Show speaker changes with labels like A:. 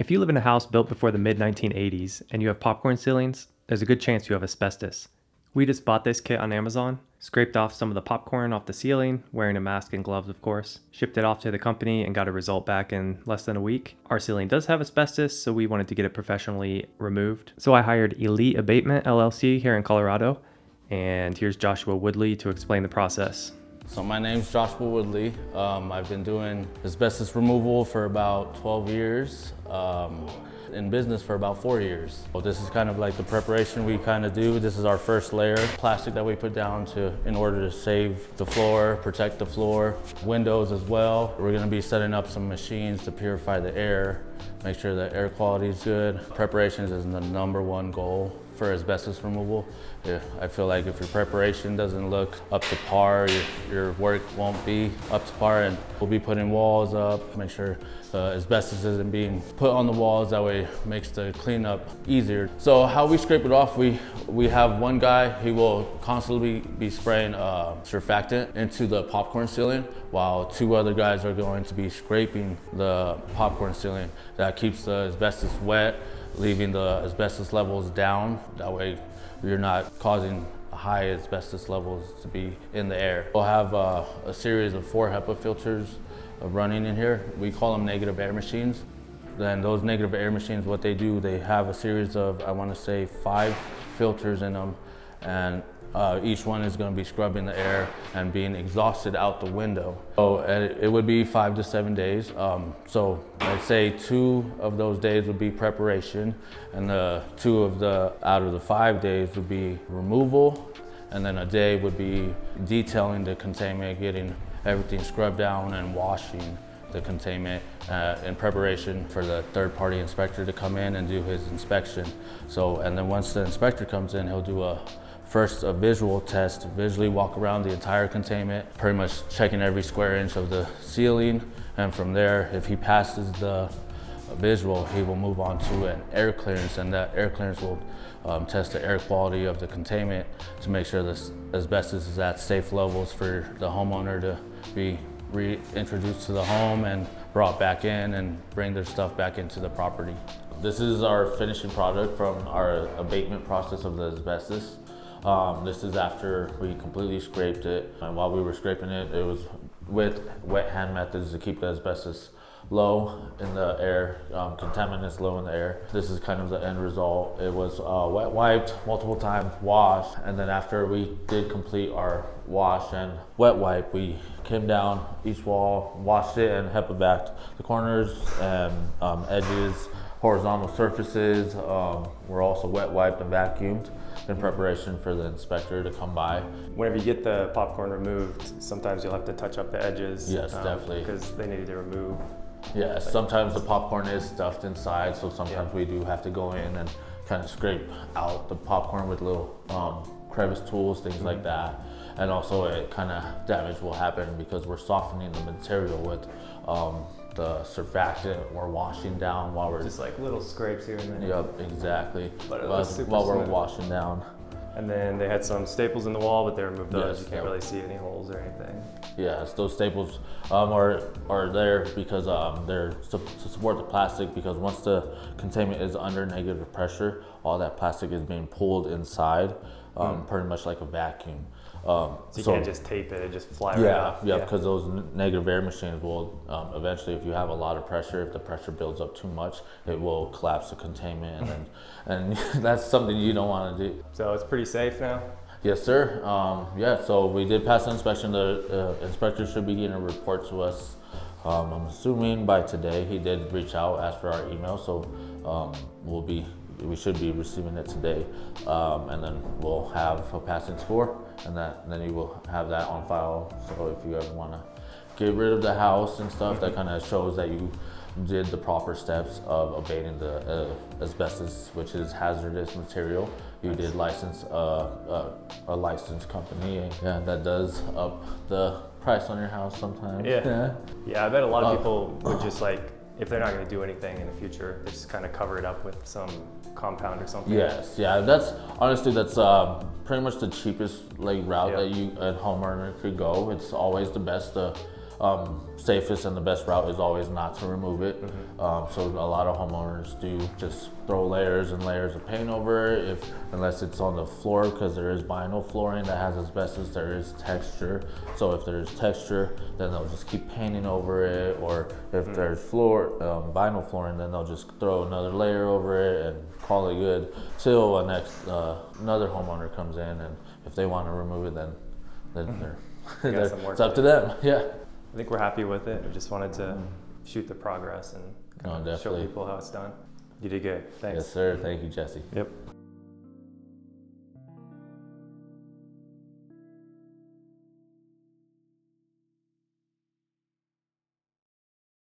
A: If you live in a house built before the mid-1980s and you have popcorn ceilings, there's a good chance you have asbestos. We just bought this kit on Amazon, scraped off some of the popcorn off the ceiling, wearing a mask and gloves of course, shipped it off to the company and got a result back in less than a week. Our ceiling does have asbestos, so we wanted to get it professionally removed. So I hired Elite Abatement LLC here in Colorado, and here's Joshua Woodley to explain the process.
B: So my name's Joshua Woodley. I've been doing asbestos removal for about 12 years, in business for about 4 years. So this is kind of like the preparation we kind of do. This is our first layer, plastic that we put down in order to save the floor, protect the floor, windows as well. We're gonna be setting up some machines to purify the air, make sure the air quality is good. Preparations is the #1 goal for asbestos removal. Yeah, I feel like if your preparation doesn't look up to par, your work won't be up to par, and we'll be putting walls up, make sure the asbestos isn't being put on the walls. That way it makes the cleanup easier. So how we scrape it off, we have one guy, he will constantly be spraying surfactant into the popcorn ceiling, while 2 other guys are going to be scraping the popcorn ceiling. That keeps the asbestos wet, leaving the asbestos levels down. That way you're not causing high asbestos levels to be in the air. We'll have a series of 4 HEPA filters running in here. We call them negative air machines. Then those negative air machines, what they do, they have a series of, I want to say 5 filters in them, and each one is going to be scrubbing the air and being exhausted out the window. So it would be 5 to 7 days. So I'd say 2 of those days would be preparation, and the 2 out of the 5 days would be removal, and then a day would be detailing the containment, getting everything scrubbed down and washing the containment in preparation for the third-party inspector to come in and do his inspection. So, and then once the inspector comes in, he'll do first a visual test, visually walk around the entire containment, pretty much checking every square inch of the ceiling. And from there, if he passes the visual, he will move on to an air clearance, and that air clearance will test the air quality of the containment to make sure the asbestos is at safe levels for the homeowner to be reintroduced to the home and brought back in and bring their stuff back into the property. This is our finishing product from our abatement process of the asbestos. This is after we completely scraped it, and while we were scraping it, it was with wet hand methods to keep the asbestos low in the air, contaminants low in the air. This is kind of the end result. It was wet wiped multiple times, washed, and then after we did complete our wash and wet wipe, we came down each wall, washed it, and HEPA backed the corners and edges, horizontal surfaces. Were also wet wiped and vacuumed in preparation for the inspector to come by.
A: Whenever you get the popcorn removed, sometimes you'll have to touch up the edges.
B: Yes, definitely.
A: Because they need to remove.
B: Yeah, sometimes the popcorn is stuffed inside, so sometimes we do have to go in and kind of scrape out the popcorn with little crevice tools, things like that. And also it kind of damage will happen because we're softening the material with the surfactant we're washing down while we're
A: just like little scrapes here and there.
B: Yep, exactly.
A: But it was super
B: while we're
A: smooth.
B: washing down.
A: And then they had some staples in the wall, but they removed those.
B: Yes,
A: You can't really see any holes or anything.
B: Yes, those staples are there because they're to support the plastic, because once the containment is under negative pressure, all that plastic is being pulled inside, pretty much like a vacuum.
A: So you can't just tape it, it just fly right off.
B: Yeah, because those negative air machines will eventually, if you have a lot of pressure, if the pressure builds up too much, it will collapse the containment, and that's something you don't want to do.
A: So it's pretty safe now?
B: Yes, sir. Yeah, so we did pass the inspection. The inspector should be getting a report to us, I'm assuming by today. He did reach out, ask for our email, so we should be receiving it today, and then we'll have a passing score, and then you will have that on file. So if you ever want to get rid of the house and stuff, that kind of shows that you did the proper steps of abating the asbestos, which is hazardous material. You did license a licensed company, and yeah, that does up the price on your house sometimes.
A: Yeah, I bet a lot of people would just like, if they're not going to do anything in the future, they just kind of cover it up with some compound or something.
B: Yes, yeah, that's honestly, that's pretty much the cheapest route that a homeowner could go. It's always the best to Safest and the best route is always not to remove it. So a lot of homeowners do just throw layers and layers of paint over it, unless it's on the floor, because there is vinyl flooring that has asbestos, there is texture. So if there's texture, then they'll just keep painting over it, or if there's vinyl flooring, then they'll just throw another layer over it and call it good till another homeowner comes in, and if they want to remove it, then it's up to them. Yeah.
A: I think we're happy with it. We just wanted to shoot the progress and show people how it's done. You did good. Thanks.
B: Yes, sir. Thank you, Jesse.
A: Yep.